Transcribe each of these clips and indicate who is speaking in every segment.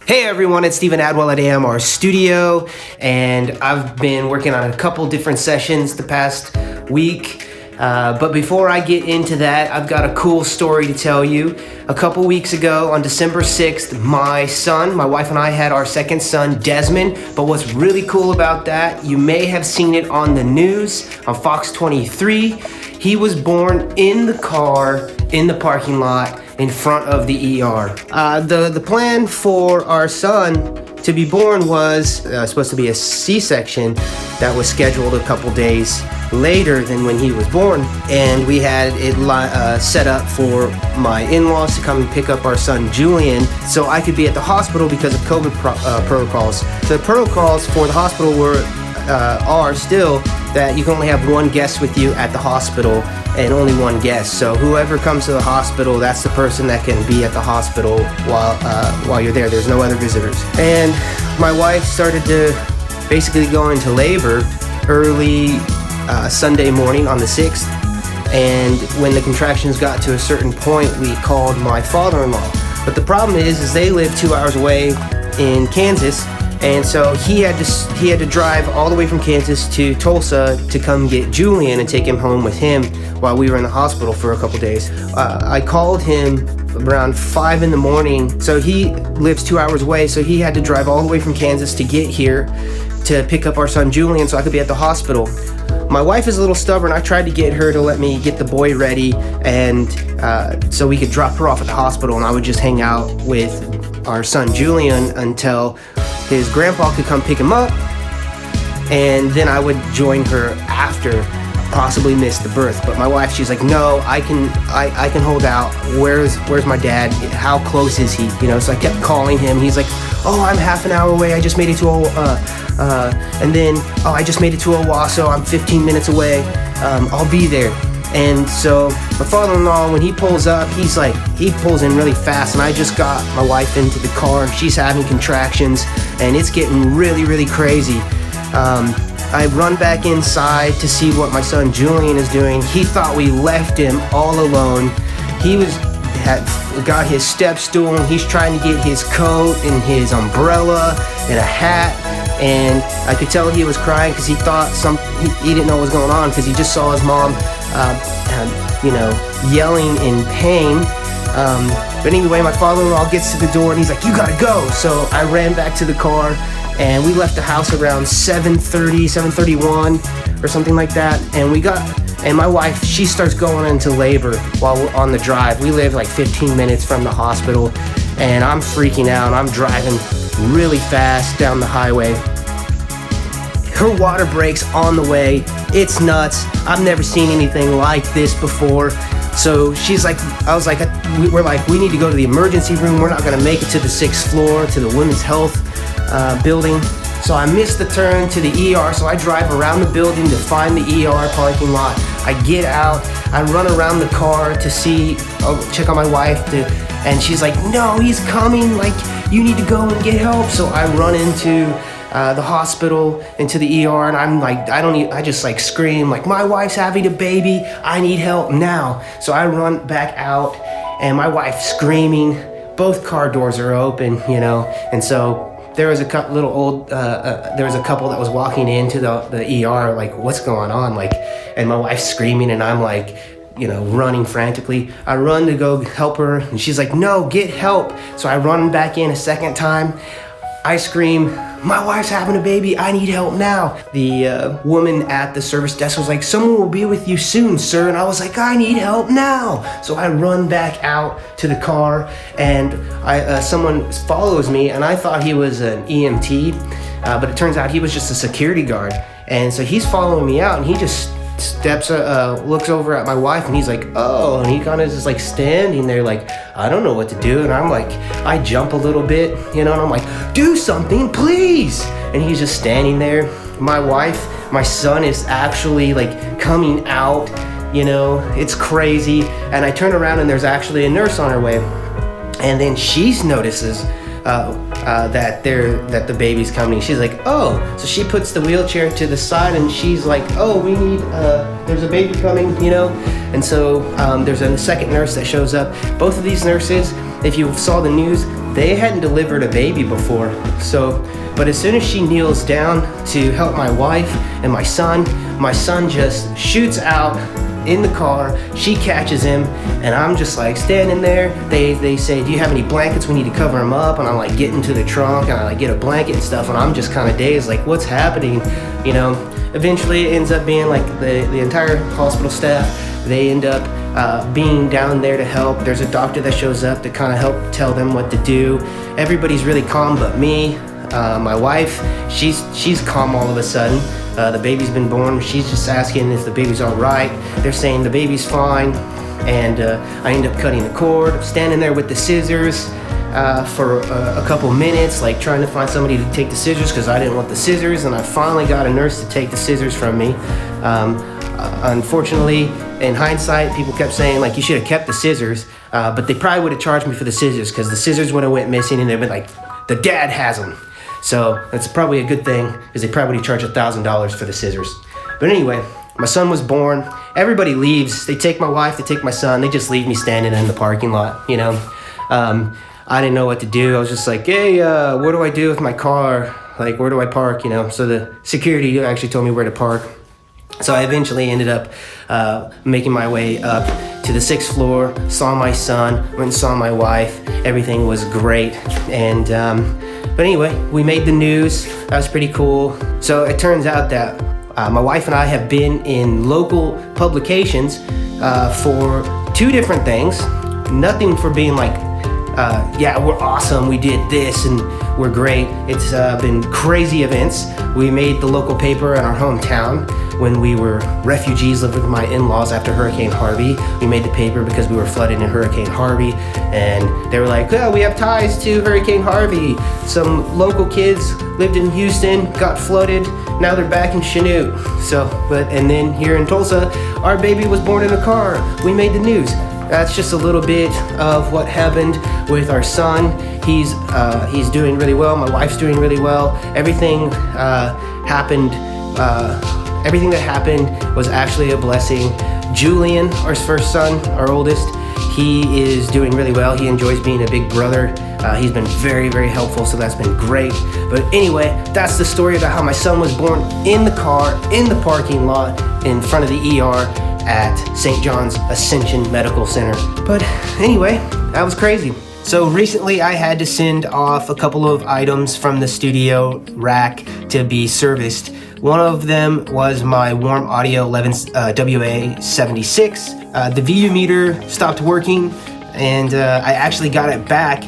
Speaker 1: Hey everyone, it's Stephen Adwell at AMR Studio, and I've been working on a couple different sessions the past week. But before I get into that, I've got a cool story to tell you. A couple weeks ago, on December 6th, my wife and I had our second son, Desmond. But what's really cool about that, you may have seen it on the news, on Fox 23. He was born in the car, in the parking lot, in front of the ER. The plan for our son to be born was supposed to be a C-section that was scheduled a couple days later than when he was born, and we had it set up for my in-laws to come and pick up our son Julian so I could be at the hospital because of COVID protocols. The protocols for the hospital are still that you can only have one guest with you at the hospital and only one guest. So whoever comes to the hospital, that's the person that can be at the hospital while you're there. There's no other visitors. And my wife started to basically go into labor early Sunday morning on the 6th. And when the contractions got to a certain point, we called my father-in-law. But the problem is they live 2 hours away in Kansas. And so he had to drive all the way from Kansas to Tulsa to come get Julian and take him home with him while we were in the hospital for a couple days. I called him around 5 in the morning. So he lives 2 hours away. So he had to drive all the way from Kansas to get here to pick up our son Julian so I could be at the hospital. My wife is a little stubborn. I tried to get her to let me get the boy ready and so we could drop her off at the hospital and I would just hang out with our son Julian until his grandpa could come pick him up, and then I would join her after, possibly miss the birth. But my wife, she's like, no, I can hold out. Where's my dad? How close is he? You know, so I kept calling him. He's like, oh, I'm half an hour away. I just made it to and then, oh, I just made it to Owasso. I'm 15 minutes away. I'll be there. And so my father-in-law, when he pulls up, he pulls in really fast, and I just got my wife into the car. She's having contractions, and it's getting really, really crazy. I run back inside to see what my son Julian is doing. He thought we left him all alone. He got his step stool, and he's trying to get his coat and his umbrella and a hat. And I could tell he was crying because he thought he didn't know what was going on because he just saw his mom, yelling in pain. But anyway, my father-in-law gets to the door and he's like, you gotta go. So I ran back to the car and we left the house around 7:31 or something like that. And my wife, she starts going into labor while we're on the drive. We live like 15 minutes from the hospital and I'm freaking out. I'm driving really fast down the highway. Her water breaks on the way. It's nuts. I've never seen anything like this before. So we're like, we need to go to the emergency room. We're not gonna make it to the 6th floor, to the women's health building. So I missed the turn to the ER, so I drive around the building to find the ER parking lot. I get out, I run around the car to check on my wife, and she's like, no, he's coming, like, you need to go and get help. So I run into the hospital, into the ER, and I'm like, I just like scream, like, my wife's having a baby, I need help now. So I run back out, and my wife's screaming, both car doors are open, and so there was a couple that was walking into the ER, like, what's going on, like, and my wife's screaming, and I'm like, running frantically. I run to go help her, and she's like, no, get help. So I run back in a second time. I scream, my wife's having a baby, I need help now. The woman at the service desk was like, someone will be with you soon, sir. And I was like, I need help now. So I run back out to the car, and someone follows me, and I thought he was an EMT, but it turns out he was just a security guard. And so he's following me out, and he just looks over at my wife, and he's like, oh, and he kind of just like standing there like, I don't know what to do. And I'm like, I jump a little bit, and I'm like, do something, please. And he's just standing there. My wife, my son is actually like coming out, it's crazy. And I turn around and there's actually a nurse on her way. And then she notices that the baby's coming. She's like, oh, so she puts the wheelchair to the side and she's like, oh, we need, there's a baby coming, And so there's a second nurse that shows up. Both of these nurses, if you saw the news, they hadn't delivered a baby before. But as soon as she kneels down to help my wife and my son just shoots out in the car. She catches him, and I'm just like standing there. They say, do you have any blankets? We need to cover him up. And I'm like getting to the trunk, and I like get a blanket and stuff, and I'm just kind of dazed, like what's happening, you know? Eventually it ends up being like the entire hospital staff, they end up being down there to help. There's a doctor that shows up to kind of help tell them what to do. Everybody's really calm but me. My wife, she's calm all of a sudden. The baby's been born. She's just asking if the baby's all right. They're saying the baby's fine. And I end up cutting the cord. I'm standing there with the scissors for a couple minutes, like trying to find somebody to take the scissors because I didn't want the scissors. And I finally got a nurse to take the scissors from me. Unfortunately, in hindsight, people kept saying like you should have kept the scissors, but they probably would have charged me for the scissors because the scissors would have went missing and they'd been like, the dad has them. So that's probably a good thing because they probably charge $1,000 for the scissors. But anyway, my son was born. Everybody leaves. They take my wife, they take my son. They just leave me standing in the parking lot, you know. I didn't know what to do. I was just like, hey, what do I do with my car? Like, where do I park, you know? So the security actually told me where to park. So I eventually ended up making my way up to the 6th floor, saw my son, went and saw my wife. Everything was great. And but anyway, we made the news. That was pretty cool. So it turns out that my wife and I have been in local publications for 2 different things. Nothing for being like, yeah, we're awesome, we did this and we're great. It's been crazy events. We made the local paper in our hometown when we were refugees living with my in-laws after Hurricane Harvey. We made the paper because we were flooded in Hurricane Harvey, and they were like, oh, we have ties to Hurricane Harvey. Some local kids lived in Houston, got flooded, now they're back in Chanute. And then here in Tulsa, our baby was born in a car. We made the news. That's just a little bit of what happened with our son. He's doing really well. My wife's doing really well. Everything happened. Everything that happened was actually a blessing. Julian, our first son, our oldest, he is doing really well. He enjoys being a big brother. He's been very, very helpful, so that's been great. But anyway, that's the story about how my son was born in the car, in the parking lot, in front of the ER at St. John's Ascension Medical Center. But anyway, that was crazy. So recently I had to send off a couple of items from the studio rack to be serviced. One of them was my Warm Audio 11 WA76. The VU meter stopped working, and I actually got it back.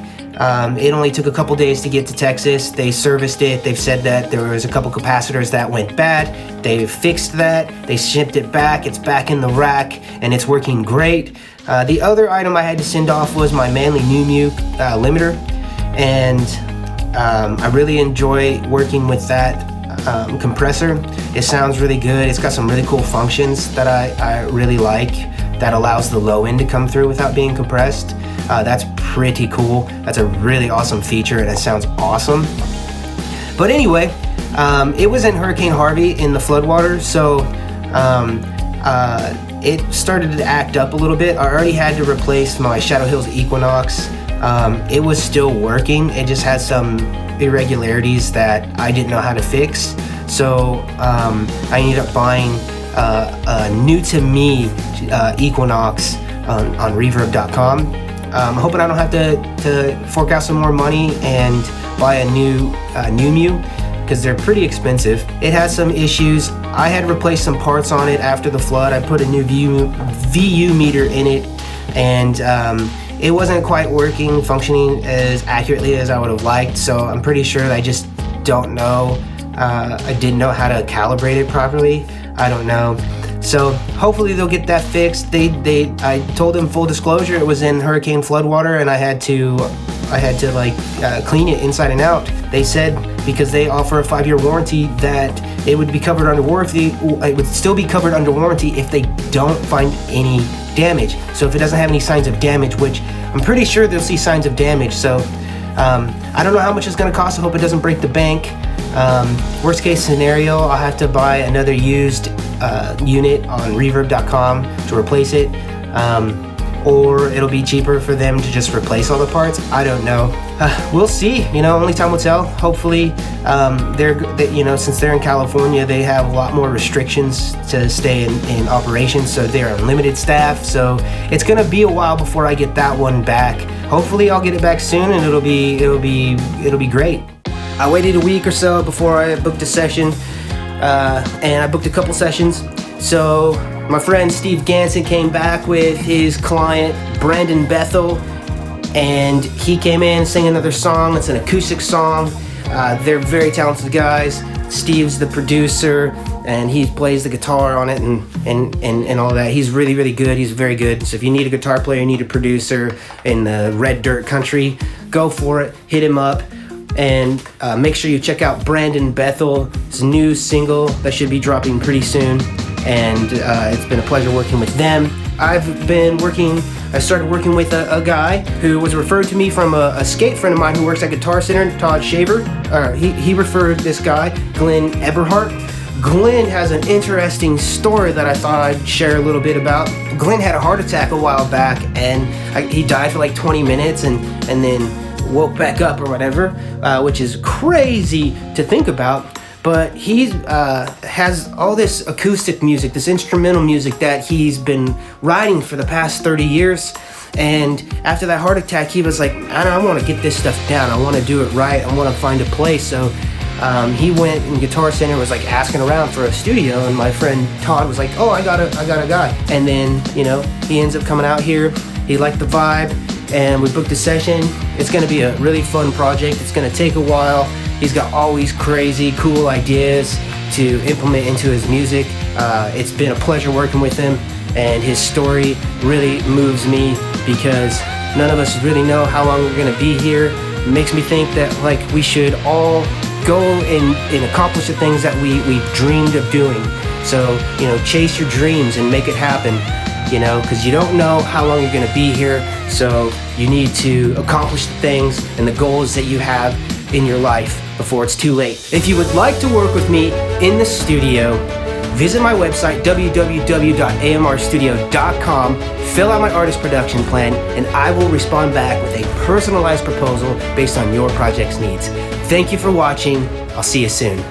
Speaker 1: It only took a couple days to get to Texas. They serviced it. They've said that there was a couple capacitors that went bad. They fixed that. They shipped it back. It's back in the rack, and it's working great. The other item I had to send off was my Manly New limiter, and I really enjoy working with that compressor. It sounds really good. It's got some really cool functions that I really like that allows the low end to come through without being compressed. That's pretty cool. That's a really awesome feature, and it sounds awesome. But anyway, it was in Hurricane Harvey in the floodwater, so it started to act up a little bit. I already had to replace my Shadow Hills Equinox. It was still working. It just had some irregularities that I didn't know how to fix. So I ended up buying a new to me Equinox on reverb.com. I'm hoping I don't have to fork out some more money and buy a new Mu, because they're pretty expensive. It has some issues. I had replaced some parts on it after the flood. I put a new VU meter in it, and it wasn't quite functioning as accurately as I would have liked. So I'm pretty sure I just don't know. I didn't know how to calibrate it properly. I don't know. So hopefully they'll get that fixed. I told them full disclosure it was in hurricane floodwater, and I had to clean it inside and out. They said because they offer a 5-year warranty that it would be covered under warranty. It would still be covered under warranty if they don't find any damage. So if it doesn't have any signs of damage, which I'm pretty sure they'll see signs of damage. So I don't know how much it's going to cost. I hope it doesn't break the bank. Worst case scenario, I'll have to buy another used unit on reverb.com to replace it. or it'll be cheaper for them to just replace all the parts. I don't know. We'll see. Only time will tell. Hopefully, since they're in California, they have a lot more restrictions to stay in operation, so they're unlimited staff. So it's gonna be a while before I get that one back. Hopefully, I'll get it back soon, and it'll be great. I waited a week or so before I booked a session, and I booked a couple sessions. So my friend Steve Gansen came back with his client Bethel, and he came in and sang another song. It's an acoustic song. They're very talented guys. Steve's the producer, and he plays the guitar on it and all that. He's really, really good. He's very good. So if you need a guitar player, you need a producer in the red dirt country, go for it. Hit him up. And make sure you check out Bethel. It's a new single that should be dropping pretty soon. And it's been a pleasure working with them. I started working with a guy who was referred to me from a skate friend of mine who works at Guitar Center, Todd Shaver. He referred this guy, Glenn Eberhardt. Glenn has an interesting story that I thought I'd share a little bit about. Glenn had a heart attack a while back, and he died for like 20 minutes and then woke back up or whatever, which is crazy to think about. But he has all this acoustic music, this instrumental music that he's been writing for the past 30 years. And after that heart attack, he was like, I want to get this stuff down. I want to do it right. I want to find a place. So he went in Guitar Center, was like asking around for a studio. And my friend Todd was like, oh, I got a guy. And then, he ends up coming out here. He liked the vibe, and we booked a session. It's going to be a really fun project. It's going to take a while. He's got all these crazy, cool ideas to implement into his music. It's been a pleasure working with him, and his story really moves me because none of us really know how long we're gonna be here. It makes me think that we should all go and accomplish the things that we dreamed of doing. So, chase your dreams and make it happen, because you don't know how long you're gonna be here. So you need to accomplish the things and the goals that you have in your life before it's too late. If you would like to work with me in the studio, visit my website, www.amrstudio.com, fill out my artist production plan, and I will respond back with a personalized proposal based on your project's needs. Thank you for watching. I'll see you soon.